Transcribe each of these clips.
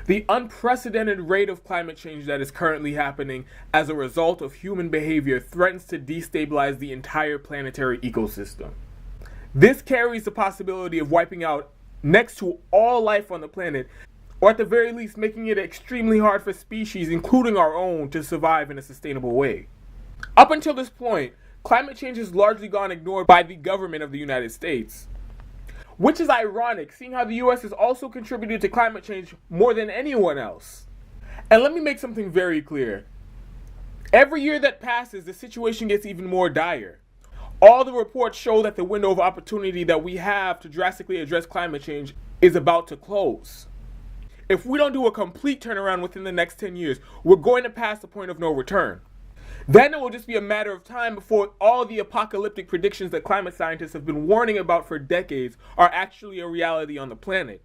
The unprecedented rate of climate change that is currently happening as a result of human behavior threatens to destabilize the entire planetary ecosystem. This carries the possibility of wiping out next to all life on the planet, or at the very least making it extremely hard for species, including our own, to survive in a sustainable way. Up until this point, climate change has largely gone ignored by the government of the United States. Which is ironic, seeing how the US has also contributed to climate change more than anyone else. And let me make something very clear. Every year that passes, the situation gets even more dire. All the reports show that the window of opportunity that we have to drastically address climate change is about to close. If we don't do a complete turnaround within the next 10 years, we're going to pass the point of no return. Then it will just be a matter of time before all the apocalyptic predictions that climate scientists have been warning about for decades are actually a reality on the planet.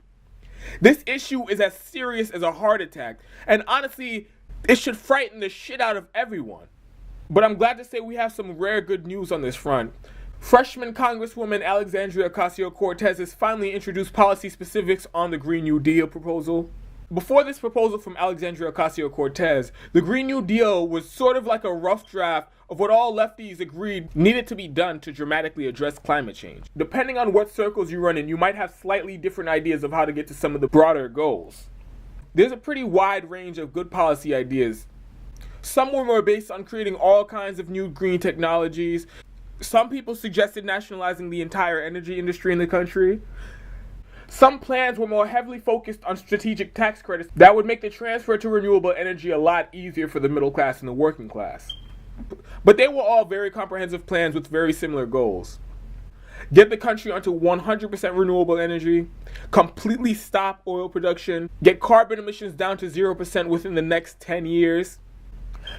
This issue is as serious as a heart attack, and honestly, it should frighten the shit out of everyone. But I'm glad to say we have some rare good news on this front. Freshman Congresswoman Alexandria Ocasio-cortez has finally introduced policy specifics on the Green New Deal proposal. Before this proposal from Alexandria Ocasio-cortez, the Green New Deal was sort of like a rough draft of what all lefties agreed needed to be done to dramatically address climate change. Depending on what circles you run in, you might have slightly different ideas of how to get to some of the broader goals. There's a pretty wide range of good policy ideas. Some were more based on creating all kinds of new green technologies. Some people suggested nationalizing the entire energy industry in the country. Some plans were more heavily focused on strategic tax credits that would make the transfer to renewable energy a lot easier for the middle class and the working class. But they were all very comprehensive plans with very similar goals. Get the country onto 100% renewable energy, completely stop oil production, get carbon emissions down to 0% within the next 10 years.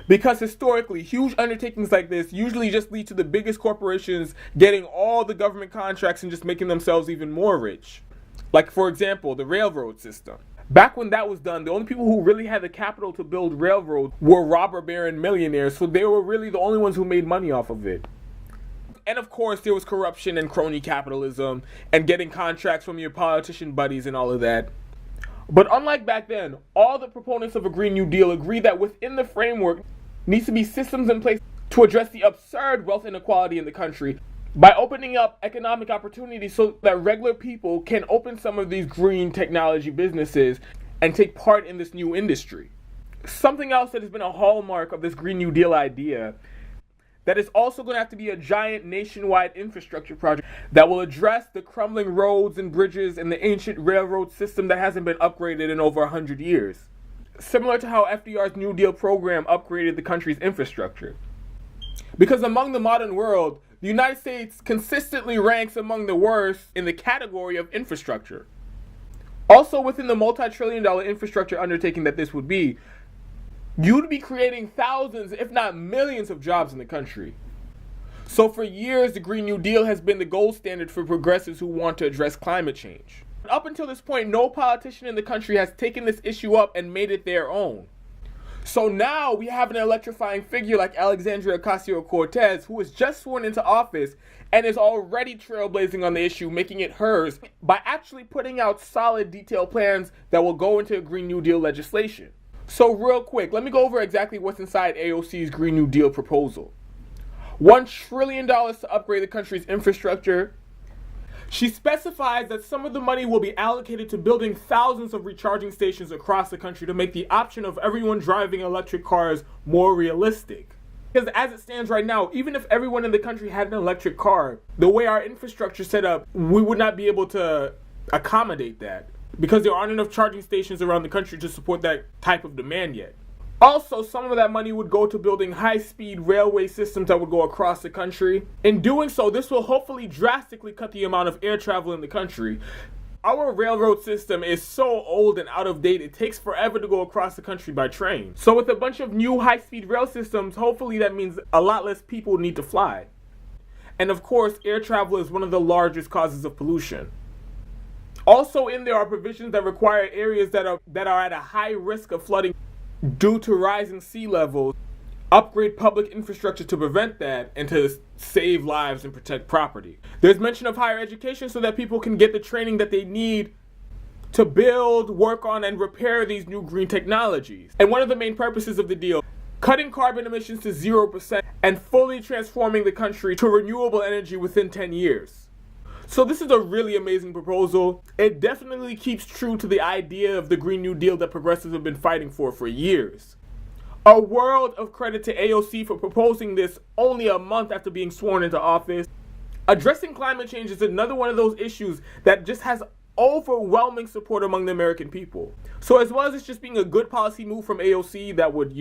Because historically, huge undertakings like this usually just lead to the biggest corporations getting all the government contracts and just making themselves even more rich. Like, for example, the railroad system. Back when that was done, the only people who really had the capital to build railroads were robber baron millionaires, so they were really the only ones who made money off of it. And of course, there was corruption and crony capitalism, and getting contracts from your politician buddies and all of that. But unlike back then, all the proponents of a Green New Deal agree that within the framework needs to be systems in place to address the absurd wealth inequality in the country, by opening up economic opportunities so that regular people can open some of these green technology businesses and take part in this new industry. Something else that has been a hallmark of this Green New Deal idea that is also going to have to be a giant nationwide infrastructure project that will address the crumbling roads and bridges and the ancient railroad system that hasn't been upgraded in over 100 years. Similar to how FDR's New Deal program upgraded the country's infrastructure. Because among the modern world, the United States consistently ranks among the worst in the category of infrastructure. Also, within the multi-trillion-dollar infrastructure undertaking that this would be, you'd be creating thousands, if not millions, of jobs in the country. So for years, the Green New Deal has been the gold standard for progressives who want to address climate change. Up until this point, no politician in the country has taken this issue up and made it their own. So now we have an electrifying figure like Alexandria Ocasio-cortez, who was just sworn into office and is already trailblazing on the issue, making it hers by actually putting out solid detailed plans that will go into Green New Deal legislation. So real quick, let me go over exactly what's inside AOC's Green New Deal proposal. $1 trillion to upgrade the country's infrastructure. She specifies that some of the money will be allocated to building thousands of recharging stations across the country to make the option of everyone driving electric cars more realistic. Because as it stands right now, even if everyone in the country had an electric car, the way our infrastructure is set up, we would not be able to accommodate that. Because there aren't enough charging stations around the country to support that type of demand yet. Also, some of that money would go to building high-speed railway systems that would go across the country. In doing so, this will hopefully drastically cut the amount of air travel in the country. Our railroad system is so old and out of date, it takes forever to go across the country by train. So with a bunch of new high-speed rail systems, hopefully that means a lot less people need to fly. And of course, air travel is one of the largest causes of pollution. Also in there are provisions that require areas that are at a high risk of flooding due to rising sea levels, upgrade public infrastructure to prevent that and to save lives and protect property. There's mention of higher education so that people can get the training that they need to build, work on, and repair these new green technologies. And one of the main purposes of the deal, cutting carbon emissions to 0% and fully transforming the country to renewable energy within 10 years. So this is a really amazing proposal. It definitely keeps true to the idea of the Green New Deal that progressives have been fighting for years. A world of credit to AOC for proposing this only a month after being sworn into office. Addressing climate change is another one of those issues that just has overwhelming support among the American people. So as well as it's just being a good policy move from AOC that would,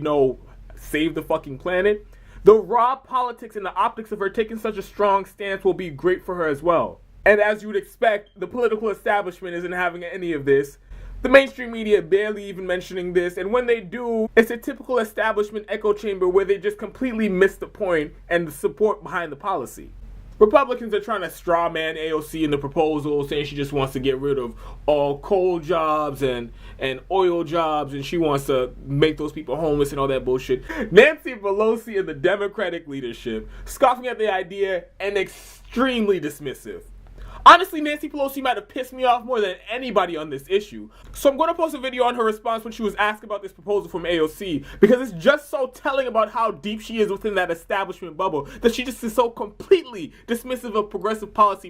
save the fucking planet, the raw politics and the optics of her taking such a strong stance will be great for her as well. And as you would expect, the political establishment isn't having any of this. The mainstream media barely even mentioning this, and when they do, it's a typical establishment echo chamber where they just completely miss the point and the support behind the policy. Republicans are trying to straw man AOC in the proposal, saying she just wants to get rid of all coal jobs and oil jobs, and she wants to make those people homeless and all that bullshit. Nancy Pelosi and the Democratic leadership scoffing at the idea and extremely dismissive. Honestly, Nancy Pelosi might have pissed me off more than anybody on this issue. So I'm going to post a video on her response when she was asked about this proposal from AOC, because it's just so telling about how deep she is within that establishment bubble that she just is so completely dismissive of progressive policy